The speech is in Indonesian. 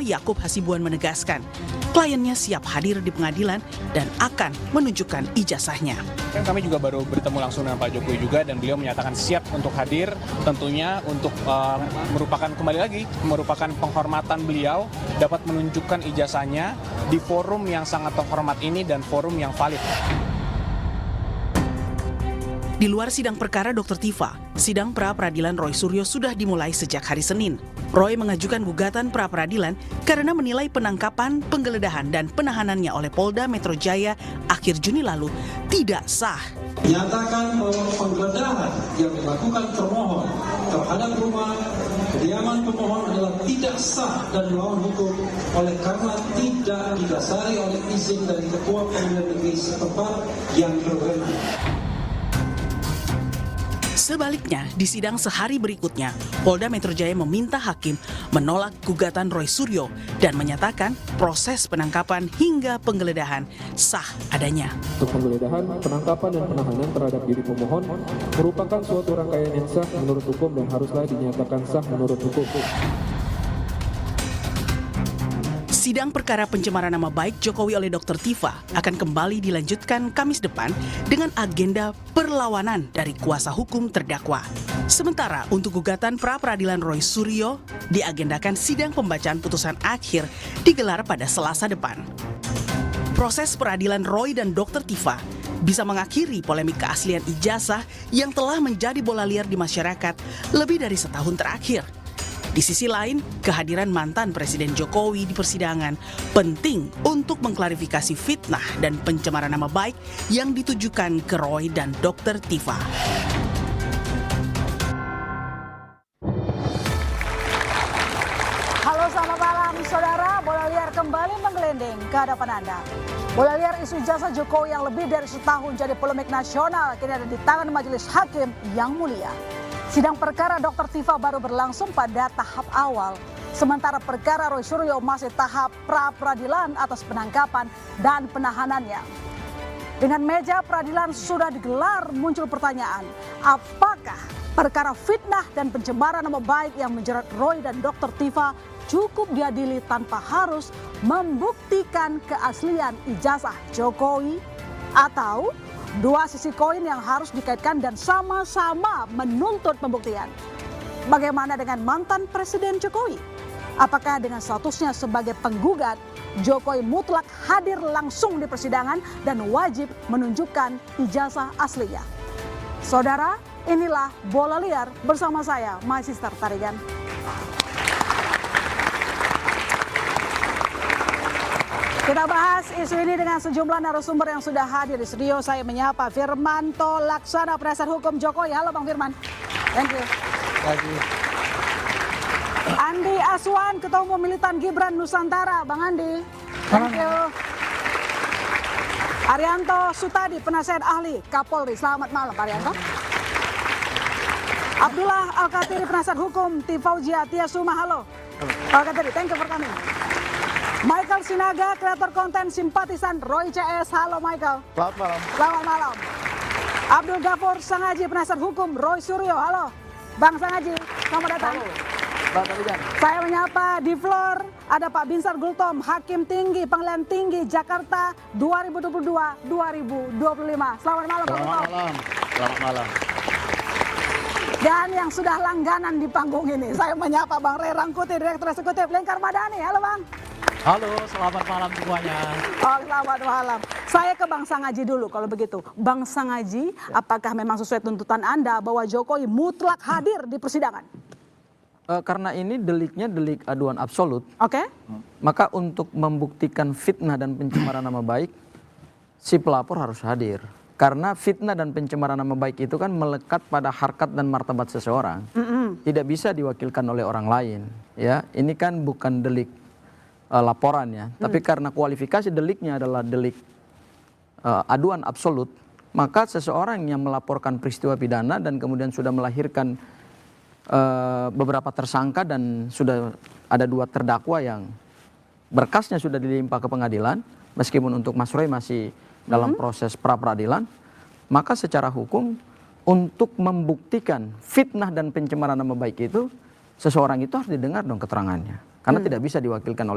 Yakub Hasibuan menegaskan, kliennya siap hadir di pengadilan dan akan menunjukkan ijazahnya. Kan kami juga baru bertemu langsung dengan Pak Jokowi juga dan beliau menyatakan siap untuk hadir, tentunya untuk merupakan penghormatan beliau dapat menunjukkan ijazahnya di forum yang sangat terhormat ini dan forum yang valid. Di luar sidang perkara Dr. Tifa, sidang pra-peradilan Roy Suryo sudah dimulai sejak hari Senin. Roy mengajukan gugatan pra-peradilan karena menilai penangkapan, penggeledahan, dan penahanannya oleh Polda Metro Jaya akhir Juni lalu tidak sah. Menyatakan bahwa penggeledahan yang dilakukan termohon terhadap rumah kediaman pemohon adalah tidak sah dan melawan hukum oleh karena tidak didasari oleh izin dari Ketua Pengadilan Negeri setempat yang berwenang. Sebaliknya, di sidang sehari berikutnya, Polda Metro Jaya meminta hakim menolak gugatan Roy Suryo dan menyatakan proses penangkapan hingga penggeledahan sah adanya. Untuk penggeledahan, penangkapan dan penahanan terhadap diri pemohon merupakan suatu rangkaian yang sah menurut hukum dan haruslah dinyatakan sah menurut hukum. Sidang perkara pencemaran nama baik Jokowi oleh Dr. Tifa akan kembali dilanjutkan Kamis depan dengan agenda perlawanan dari kuasa hukum terdakwa. Sementara untuk gugatan pra-peradilan Roy Suryo diagendakan sidang pembacaan putusan akhir digelar pada Selasa depan. Proses peradilan Roy dan Dr. Tifa bisa mengakhiri polemik keaslian ijazah yang telah menjadi bola liar di masyarakat lebih dari setahun terakhir. Di sisi lain, kehadiran mantan Presiden Jokowi di persidangan penting untuk mengklarifikasi fitnah dan pencemaran nama baik yang ditujukan ke Roy dan Dr. Tifa. Halo, selamat malam saudara. Bola liar kembali menggelending ke hadapan Anda. Bola liar isu ijazah Jokowi yang lebih dari setahun jadi polemik nasional kini ada di tangan majelis hakim yang mulia. Sidang perkara Dr. Tifa baru berlangsung pada tahap awal, sementara perkara Roy Suryo masih tahap pra-peradilan atas penangkapan dan penahanannya. Dengan meja peradilan sudah digelar, muncul pertanyaan, apakah perkara fitnah dan pencemaran nama baik yang menjerat Roy dan Dr. Tifa cukup diadili tanpa harus membuktikan keaslian ijazah Jokowi? Atau dua sisi koin yang harus dikaitkan dan sama-sama menuntut pembuktian? Bagaimana dengan mantan Presiden Jokowi? Apakah dengan statusnya sebagai penggugat, Jokowi mutlak hadir langsung di persidangan dan wajib menunjukkan ijazah aslinya? Saudara, inilah Bola Liar bersama saya, My Sister Tarigan. Kita bahas isu ini dengan sejumlah narasumber yang sudah hadir di studio. Saya menyapa Firmanto Laksana, penasihat hukum Jokowi. Halo Bang Firman. Thank you. Thank you. Andi Aswan, Ketua Umum Militan Gibran Nusantara. Bang Andi. Thank you. Arianto Sutadi, penasihat ahli Kapolri. Selamat malam Pak Arianto. Abdullah Al-Katiri, penasihat hukum Tifauzia Tiasuma. Halo. Al-Katiri, thank you for coming. Michael Sinaga, kreator konten simpatisan Roy CS. Halo Michael. Selamat malam. Selamat malam. Abdul Ghafur Sangaji, penasihat hukum Roy Suryo. Halo Bang Sangaji, selamat datang. Halo Bang Tarigan. Saya menyapa di floor ada Pak Binsar Gultom, Hakim Tinggi Pengadilan Tinggi Jakarta 2022-2025. Selamat malam Pak Gultom. Selamat malam. Selamat malam. Dan yang sudah langganan di panggung ini, saya menyapa Bang Ray Rangkuti, Direktur Eksekutif Lingkar Madani. Halo Bang. Halo, selamat malam semuanya. Oh, selamat malam. Saya ke Bang Sangaji dulu kalau begitu. Bang Sangaji, apakah memang sesuai tuntutan Anda bahwa Jokowi mutlak hadir di persidangan? Karena ini deliknya delik aduan absolut. Oke. Maka untuk membuktikan fitnah dan pencemaran nama baik, si pelapor harus hadir. Karena fitnah dan pencemaran nama baik itu kan melekat pada harkat dan martabat seseorang. Tidak bisa diwakilkan oleh orang lain. Ya, ini kan bukan delik laporan ya, tapi karena kualifikasi deliknya adalah delik aduan absolut, maka seseorang yang melaporkan peristiwa pidana dan kemudian sudah melahirkan beberapa tersangka dan sudah ada 2 terdakwa yang berkasnya sudah dilimpah ke pengadilan, meskipun untuk Mas Roy masih dalam proses pra-peradilan, maka secara hukum untuk membuktikan fitnah dan pencemaran nama baik itu, seseorang itu harus didengar dong keterangannya. karena tidak bisa diwakilkan oleh